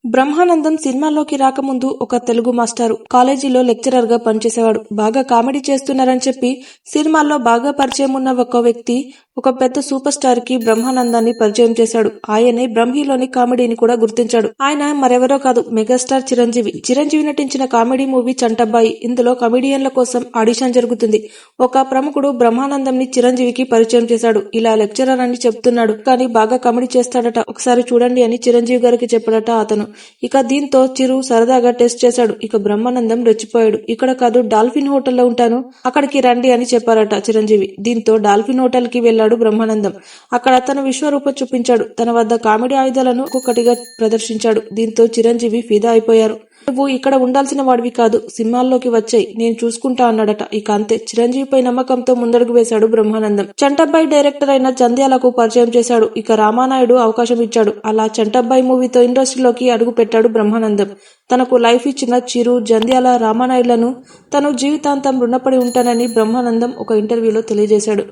బ్రహ్మానందం సినిమాల్లోకి రాకముందు ఒక తెలుగు మాస్టారు. కాలేజీలో లెక్చరర్ గా పనిచేసేవాడు. బాగా కామెడీ చేస్తున్నారని చెప్పి సినిమాల్లో బాగా పరిచయం ఉన్న ఒక వ్యక్తి ఒక పెద్ద సూపర్ స్టార్ కి బ్రహ్మానందాన్ని పరిచయం చేశాడు. ఆయనే బ్రహ్మిలోని కామెడీని కూడా గుర్తించాడు. ఆయన మరెవరో కాదు, మెగాస్టార్ చిరంజీవి. చిరంజీవి నటించిన కామెడీ మూవీ చంటబ్బాయి. ఇందులో కమెడియన్ల కోసం ఆడిషన్ జరుగుతుంది. ఒక ప్రముఖుడు బ్రహ్మానందంని చిరంజీవికి పరిచయం చేశాడు. ఇలా లెక్చరర్ అని చెప్తున్నాడు, కానీ బాగా కామెడీ చేస్తాడట, ఒకసారి చూడండి అని చిరంజీవి గారికి చెప్పాడట అతను. ఇక దీంతో చిరు సరదాగా టెస్ట్ చేశాడు. ఇక బ్రహ్మానందం రెచ్చిపోయాడు. ఇక్కడ కాదు, డాల్ఫిన్ హోటల్లో ఉంటాను, అక్కడికి రండి అని చెప్పారట చిరంజీవి. దీంతో డాల్ఫిన్ హోటల్ కి వెళ్లాడు బ్రహ్మానందం. అక్కడ తన విశ్వరూపం చూపించాడు. తన వద్ద కామెడీ ఆయుధాలను ఒక్కొక్కటిగా ప్రదర్శించాడు. దీంతో చిరంజీవి ఫిదా అయిపోయారు. నువ్వు ఇక్కడ ఉండాల్సిన వాడివి కాదు, సినిమాల్లోకి వచ్చాయి, నేను చూసుకుంటా అన్నాడట. ఇక అంతే, చిరంజీవిపై నమ్మకంతో ముందడుగు వేశాడు బ్రహ్మానందం. చంటబ్బాయి డైరెక్టర్ అయిన జంధ్యాలకు పరిచయం చేశాడు. ఇక రామానాయుడు అవకాశం ఇచ్చాడు. అలా చంటబ్బాయి మూవీతో ఇండస్ట్రీలోకి అడుగు పెట్టాడు బ్రహ్మానందం. తనకు లైఫ్ ఇచ్చిన చిరు, జంధ్యాల, రామానాయుడులను తను జీవితాంతం రుణపడి ఉంటానని బ్రహ్మానందం ఒక ఇంటర్వ్యూలో తెలియజేశాడు.